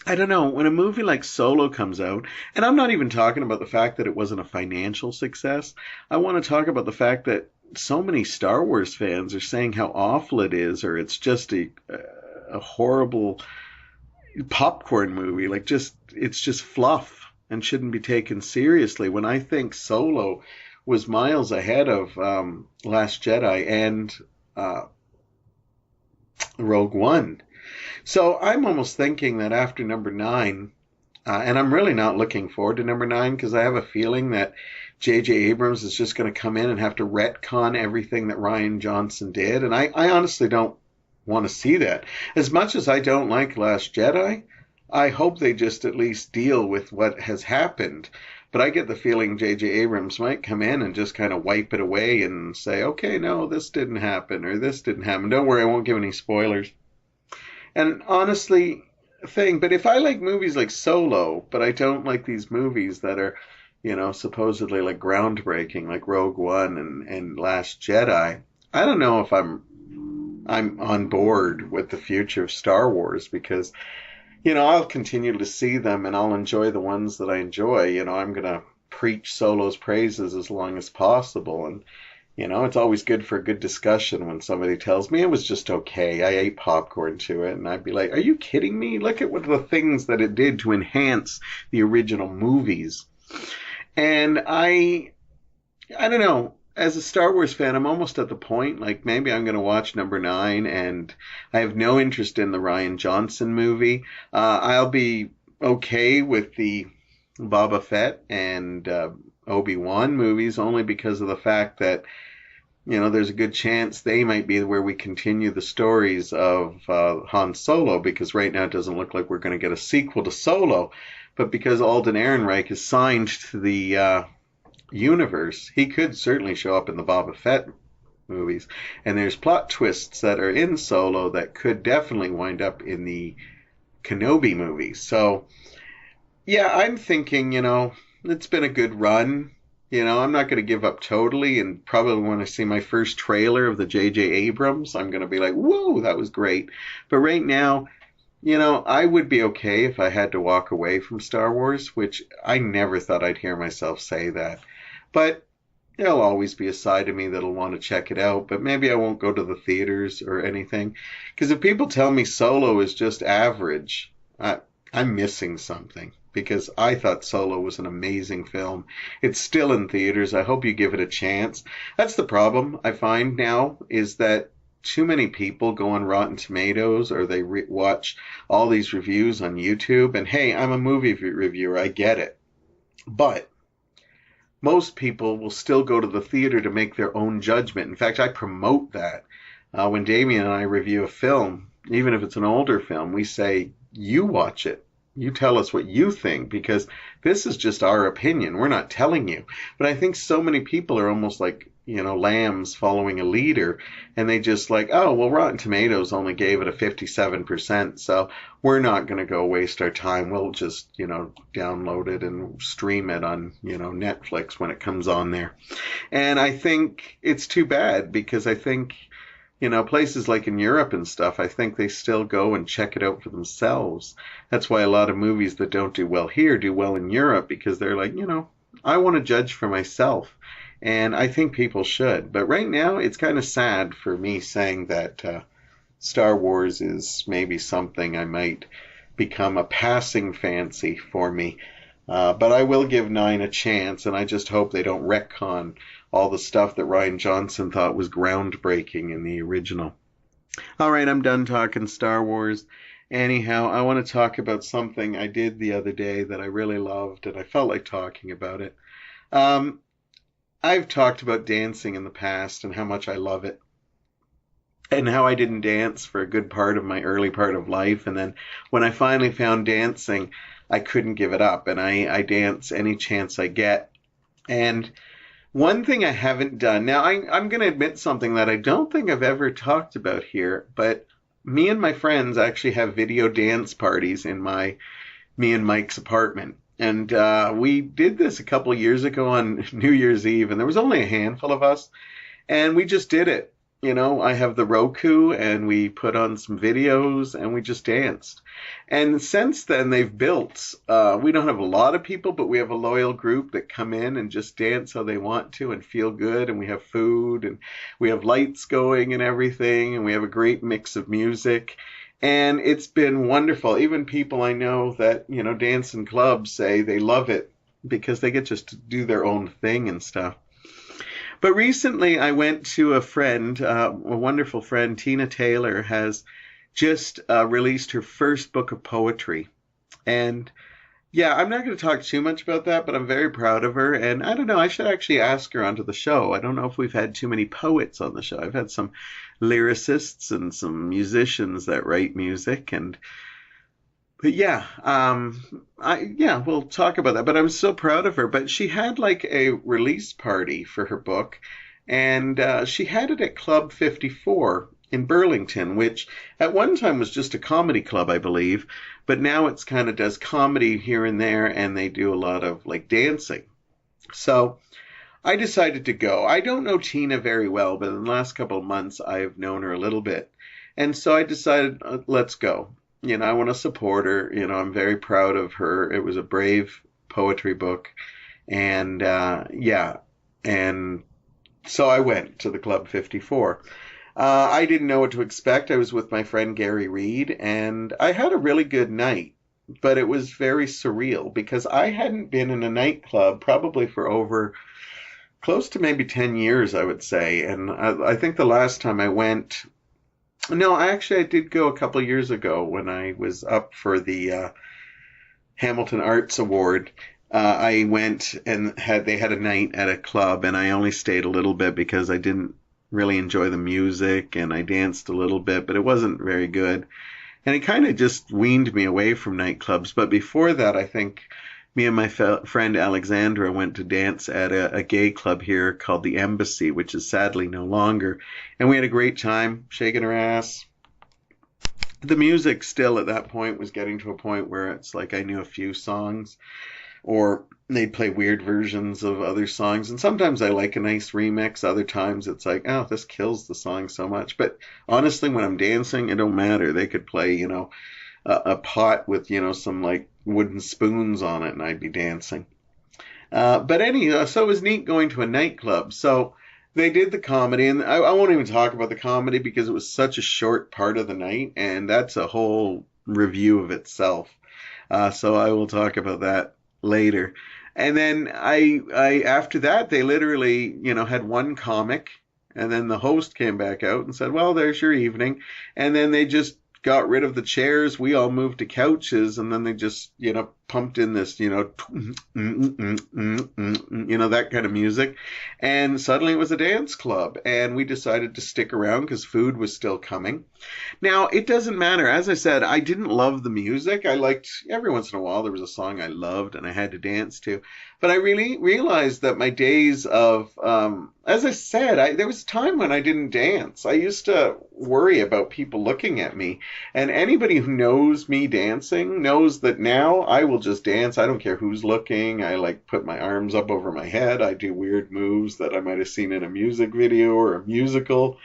I don't know, when a movie like Solo comes out, and I'm not even talking about the fact that it wasn't a financial success, I want to talk about the fact that so many Star Wars fans are saying how awful it is, or it's just a horrible popcorn movie, it's just fluff and shouldn't be taken seriously, when I think Solo was miles ahead of Last Jedi and Rogue One. So I'm almost thinking that after number 9, and I'm really not looking forward to number 9, because I have a feeling that J.J. Abrams is just going to come in and have to retcon everything that Rian Johnson did, and I honestly don't want to see that. As much as I don't like Last Jedi, I hope they just at least deal with what has happened. But I get the feeling J.J. Abrams might come in and just kind of wipe it away and say, okay, no, this didn't happen, or this didn't happen. Don't worry, I won't give any spoilers. And honestly, but if I like movies like Solo, but I don't like these movies that are, supposedly like groundbreaking, like Rogue One and Last Jedi, I don't know if I'm on board with the future of Star Wars, because, I'll continue to see them and I'll enjoy the ones that I enjoy. I'm going to preach Solo's praises as long as possible. And, it's always good for a good discussion when somebody tells me it was just okay. I ate popcorn to it, and I'd be like, are you kidding me? Look at what the things that it did to enhance the original movies. And I don't know. As a Star Wars fan, I'm almost at the point, like, maybe I'm going to watch number 9, and I have no interest in the Rian Johnson movie. I'll be okay with the Boba Fett and Obi-Wan movies, only because of the fact that, there's a good chance they might be where we continue the stories of Han Solo, because right now it doesn't look like we're going to get a sequel to Solo. But because Alden Ehrenreich is signed to the universe, he could certainly show up in the Boba Fett movies. And there's plot twists that are in Solo that could definitely wind up in the Kenobi movies. So, yeah, I'm thinking, it's been a good run. I'm not going to give up totally, and probably when I see my first trailer of the J.J. Abrams, I'm going to be like, whoa, that was great. But right now, I would be okay if I had to walk away from Star Wars, which I never thought I'd hear myself say that. But there'll always be a side of me that'll want to check it out, but maybe I won't go to the theaters or anything. Because if people tell me Solo is just average, I'm missing something, because I thought Solo was an amazing film. It's still in theaters. I hope you give it a chance. That's the problem I find now, is that too many people go on Rotten Tomatoes, or they watch all these reviews on YouTube. And hey, I'm a movie reviewer. I get it. But most people will still go to the theater to make their own judgment. In fact, I promote that. When Damien and I review a film, even if it's an older film, we say, you watch it. You tell us what you think, because this is just our opinion. We're not telling you. But I think so many people are almost like, lambs following a leader, and they just like, oh, well, Rotten Tomatoes only gave it a 57%, so we're not going to go waste our time. We'll just, download it and stream it on, Netflix when it comes on there. And I think it's too bad, because I think, places like in Europe and stuff, I think they still go and check it out for themselves. That's why a lot of movies that don't do well here do well in Europe, because they're like, I want to judge for myself. And I think people should. But right now, it's kind of sad for me saying that Star Wars is maybe something I might become a passing fancy for me. But I will give 9 a chance, and I just hope they don't retcon all the stuff that Rian Johnson thought was groundbreaking in the original. All right, I'm done talking Star Wars. Anyhow, I want to talk about something I did the other day that I really loved, and I felt like talking about it. I've talked about dancing in the past and how much I love it, and how I didn't dance for a good part of my early part of life. And then when I finally found dancing, I couldn't give it up, and I dance any chance I get. And one thing I haven't done, now I'm going to admit something that I don't think I've ever talked about here, but me and my friends actually have video dance parties in me and Mike's apartment. And we did this a couple of years ago on New Year's Eve, and there was only a handful of us, and we just did it. You know, I have the Roku, and we put on some videos, and we just danced. And since then, they've built, we don't have a lot of people, but we have a loyal group that come in and just dance how they want to and feel good, and we have food, and we have lights going and everything, and we have a great mix of music. And it's been wonderful. Even people I know that, you know, dance in clubs say they love it because they get just to do their own thing and stuff. But recently I went to a friend, a wonderful friend. Tina Taylor has just released her first book of poetry. And yeah, I'm not going to talk too much about that, but I'm very proud of her. And I don't know, I should actually ask her onto the show. I don't know if we've had too many poets on the show. I've had some lyricists and some musicians that write music. But yeah, we'll talk about that. But I'm so proud of her. But she had like a release party for her book, and she had it at Club 54 in Burlington, which at one time was just a comedy club, I believe. But now it's kind of does comedy here and there, and they do a lot of like dancing. So I decided to go. I don't know Tina very well, but in the last couple of months, I've known her a little bit. And so I decided, let's go. You know, I want to support her. You know, I'm very proud of her. It was a brave poetry book. And and so I went to the Club 54. I didn't know what to expect. I was with my friend Gary Reed, and I had a really good night. But it was very surreal because I hadn't been in a nightclub probably for over close to maybe 10 years, I would say. And I think the last time I went... No, actually, I did go a couple of years ago when I was up for the Hamilton Arts Award. I went and they had a night at a club, and I only stayed a little bit because I didn't really enjoy the music, and I danced a little bit, but it wasn't very good. And it kind of just weaned me away from nightclubs. But before that, I think me and my friend Alexandra went to dance at a gay club here called the Embassy, which is sadly no longer. And we had a great time shaking her ass. The music still at that point was getting to a point where it's like I knew a few songs, or they'd play weird versions of other songs. And sometimes I like a nice remix. Other times it's like, oh, this kills the song so much. But honestly, when I'm dancing, it don't matter. They could play, you know, a pot with, you know, some like wooden spoons on it, and I'd be dancing. But anyway, so it was neat going to a nightclub. So they did the comedy, and I won't even talk about the comedy because it was such a short part of the night, and that's a whole review of itself. So I will talk about that later. And then I after that, they literally, you know, had one comic, and then the host came back out and said, well, there's your evening. And then they just got rid of the chairs. We all moved to couches, and then they just, you know, pumped in this, you know, you know, that kind of music. And suddenly it was a dance club, and we decided to stick around because food was still coming. Now, it doesn't matter. As I said, I didn't love the music. I liked, every once in a while, there was a song I loved and I had to dance to. But I really realized that my days of, as I said, there was a time when I didn't dance. I used to worry about people looking at me. And anybody who knows me dancing knows that now I will just dance. I don't care who's looking. I like put my arms up over my head. I do weird moves that I might have seen in a music video or a musical.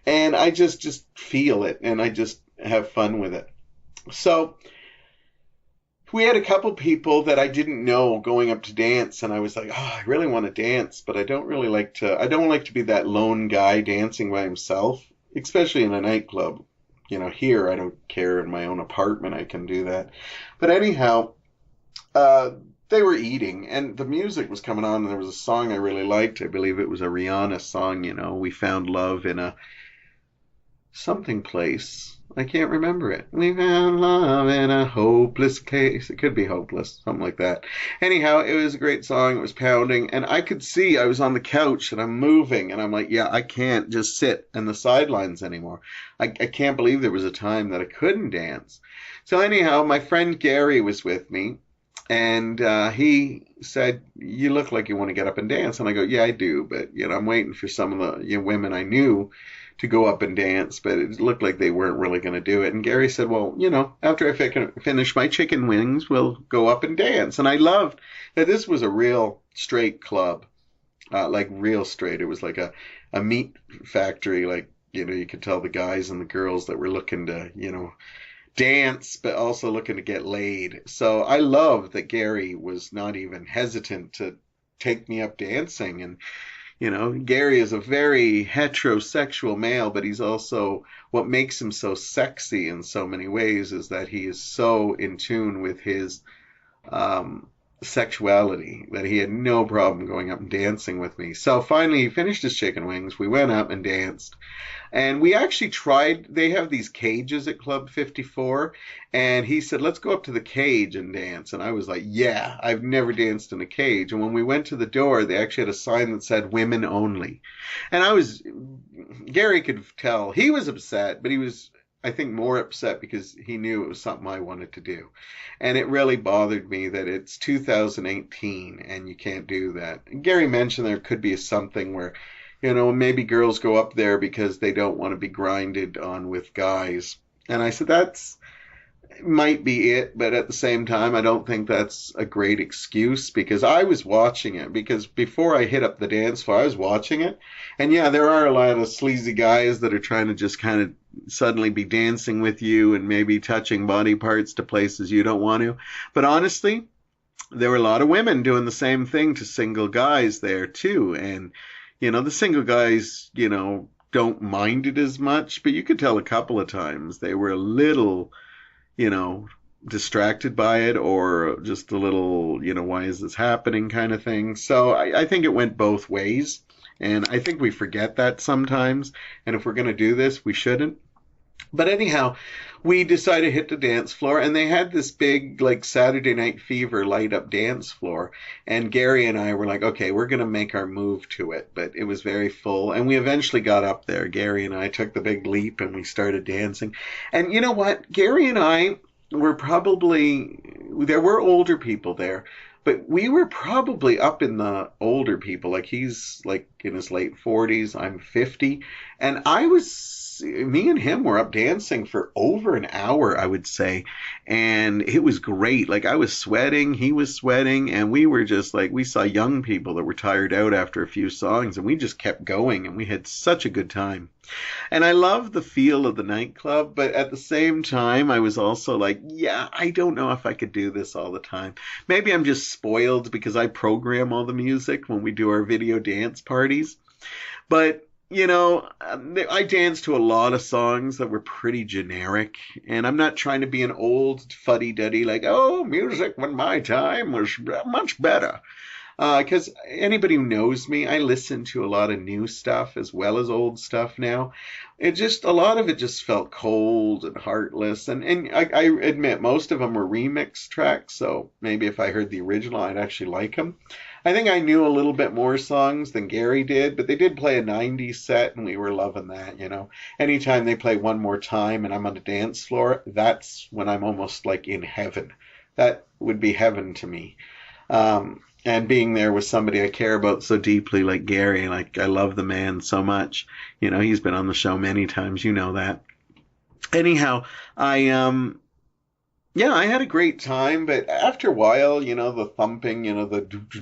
And I just feel it, and I just have fun with it. So we had a couple people that I didn't know going up to dance, and I was like, oh, I really want to dance, but I don't like to be that lone guy dancing by himself, especially in a nightclub. You know, here I don't care. In my own apartment I can do that. But anyhow, they were eating, and the music was coming on, and there was a song I really liked. I believe it was a Rihanna song, We Found Love in a something place. I can't remember it. We found love in a hopeless place. It could be hopeless, something like that. Anyhow, it was a great song. It was pounding, and I could see I was on the couch and I'm moving, and I'm like, yeah, I can't just sit in the sidelines anymore. I can't believe there was a time that I couldn't dance. So anyhow, my friend Gary was with me, and he said, you look like you want to get up and dance. And I go, yeah, I do, but I'm waiting for some of the women I knew to go up and dance, but it looked like they weren't really going to do it. And Gary said, well, after I finish my chicken wings, we'll go up and dance. And I loved that this was a real straight club, like real straight. It was like a meat factory, like, you could tell the guys and the girls that were looking to, dance, but also looking to get laid. So I love that Gary was not even hesitant to take me up dancing. And Gary is a very heterosexual male, but he's also, what makes him so sexy in so many ways is that he is so in tune with his sexuality that he had no problem going up and dancing with me. So finally he finished his chicken wings. We went up and danced. And we actually tried, they have these cages at Club 54, and he said, let's go up to the cage and dance. And I was like, yeah, I've never danced in a cage. And when we went to the door, they actually had a sign that said women only. And Gary could tell he was upset, but he was, I think, more upset because he knew it was something I wanted to do. And it really bothered me that it's 2018 and you can't do that. And Gary mentioned there could be something where, maybe girls go up there because they don't want to be grinded on with guys. And I said, that's might be it, but at the same time, I don't think that's a great excuse, because I was watching it, because before I hit up the dance floor, I was watching it. And yeah, there are a lot of sleazy guys that are trying to just kind of suddenly be dancing with you and maybe touching body parts to places you don't want to. But honestly, there were a lot of women doing the same thing to single guys there too. And the single guys, don't mind it as much, but you could tell a couple of times they were a little, distracted by it, or just a little, why is this happening kind of thing. So I think it went both ways, and I think we forget that sometimes. And if we're going to do this, we shouldn't. But anyhow, we decided to hit the dance floor, and they had this big, like, Saturday Night Fever light-up dance floor. And Gary and I were like, okay, we're going to make our move to it. But it was very full, and we eventually got up there. Gary and I took the big leap, and we started dancing. And you know what? Gary and I were there were older people there, but we were probably up in the older people. Like, he's, like, in his late 40s. I'm 50. And me and him were up dancing for over an hour, I would say. And it was great. Like, I was sweating, he was sweating, and we were just like, we saw young people that were tired out after a few songs, and we just kept going, and we had such a good time. And I love the feel of the nightclub, but at the same time, I was also like, yeah, I don't know if I could do this all the time. Maybe I'm just spoiled because I program all the music when we do our video dance parties. But I danced to a lot of songs that were pretty generic, and I'm not trying to be an old fuddy-duddy like, oh, music when my time was much better. Because anybody who knows me, I listen to a lot of new stuff as well as old stuff now. A lot of it just felt cold and heartless, and I admit most of them were remix tracks, so maybe if I heard the original, I'd actually like them. I think I knew a little bit more songs than Gary did, but they did play a 90s set, and we were loving that, Anytime they play One More Time and I'm on the dance floor, that's when I'm almost like in heaven. That would be heaven to me. And being there with somebody I care about so deeply like Gary, like, I love the man so much. He's been on the show many times, that. Anyhow, I had a great time, but after a while, the thumping, the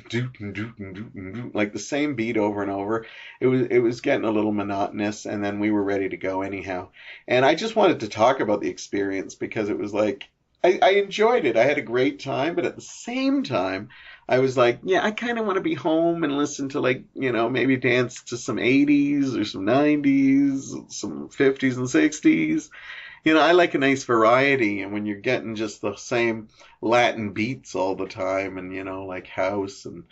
do like the same beat over and over, it was getting a little monotonous, and then we were ready to go anyhow. And I just wanted to talk about the experience because it was like, I enjoyed it. I had a great time, but at the same time, I was like, yeah, I kind of want to be home and listen to, like, maybe dance to some 80s or some 90s, some 50s and 60s. I like a nice variety, and when you're getting just the same Latin beats all the time, and like house, and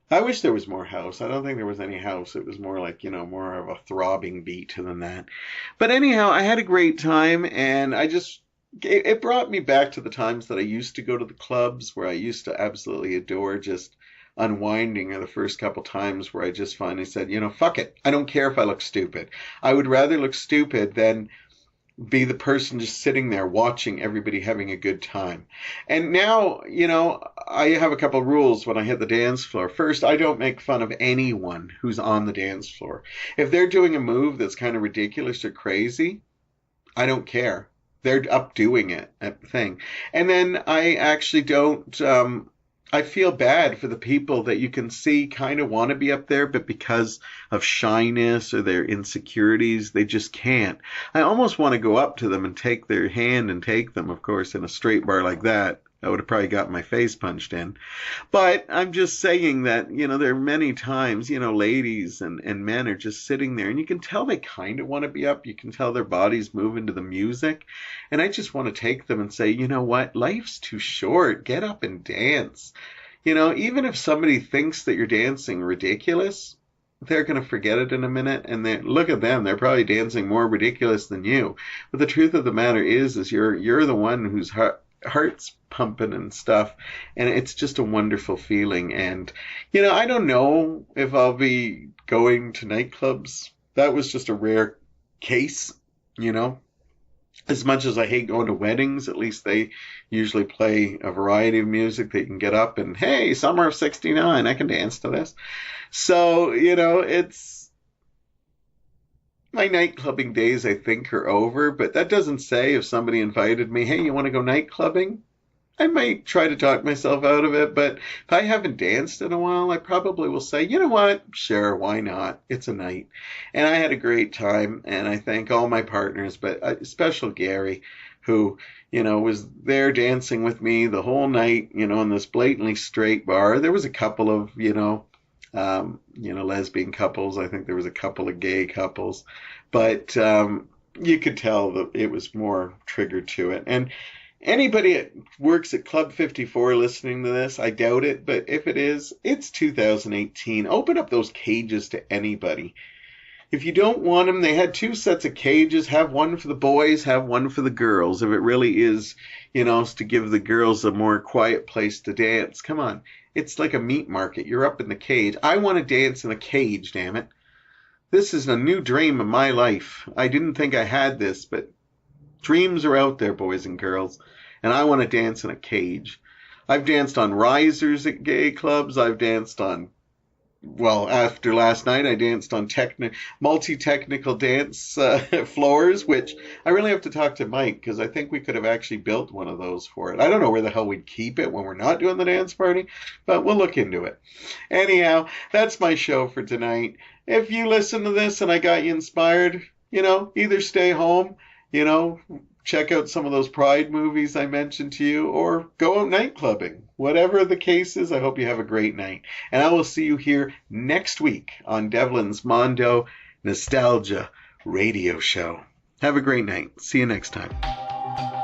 I wish there was more house. I don't think there was any house. It was more like, more of a throbbing beat than that. But anyhow, I had a great time, and it brought me back to the times that I used to go to the clubs, where I used to absolutely adore just unwinding, or the first couple times where I just finally said, fuck it. I don't care if I look stupid. I would rather look stupid than be the person just sitting there watching everybody having a good time. And now, I have a couple rules when I hit the dance floor. First, I don't make fun of anyone who's on the dance floor. If they're doing a move that's kind of ridiculous or crazy, I don't care. They're up doing it, thing. And then I actually don't, I feel bad for the people that you can see kind of want to be up there, but because of shyness or their insecurities, they just can't. I almost want to go up to them and take their hand and take them, of course, in a straight bar like that. I would have probably got my face punched in. But I'm just saying that, there are many times, ladies and men are just sitting there, and you can tell they kind of want to be up. You can tell their bodies moving to the music. And I just want to take them and say, you know what? Life's too short. Get up and dance. Even if somebody thinks that you're dancing ridiculous, they're going to forget it in a minute. And look at them. They're probably dancing more ridiculous than you. But the truth of the matter is you're the one whose heart's pumping and stuff, and it's just a wonderful feeling. And I don't know if I'll be going to nightclubs. That was just a rare case. As much as I hate going to weddings, at least they usually play a variety of music that you can get up and, hey, summer of '69, I can dance to this. So it's my night clubbing days, I think, are over, but that doesn't say if somebody invited me, hey, you want to go night clubbing? I might try to talk myself out of it, but if I haven't danced in a while, I probably will say, you know what? Sure, why not? It's a night. And I had a great time, and I thank all my partners, but especially Gary, who, was there dancing with me the whole night, in this blatantly straight bar. There was a couple of, lesbian couples. I think there was a couple of gay couples, but you could tell that it was more triggered to it. And anybody that works at Club 54 listening to this, I doubt it, but if it is, it's 2018. Open up those cages to anybody. If you don't want them, they had 2 sets of cages. Have one for the boys, have one for the girls. If it really is, to give the girls a more quiet place to dance. Come on. It's like a meat market. You're up in the cage. I want to dance in a cage, damn it. This is a new dream of my life. I didn't think I had this, but dreams are out there, boys and girls. And I want to dance in a cage. I've danced on risers at gay clubs. I've danced on, after last night, I danced on multi-technical dance floors, which I really have to talk to Mike, because I think we could have actually built one of those for it. I don't know where the hell we'd keep it when we're not doing the dance party, but we'll look into it. Anyhow, that's my show for tonight. If you listen to this and I got you inspired, either stay home, check out some of those Pride movies I mentioned to you, or go out night clubbing. Whatever the case is, I hope you have a great night. And I will see you here next week on Devlin's Mondo Nostalgia Radio Show. Have a great night. See you next time.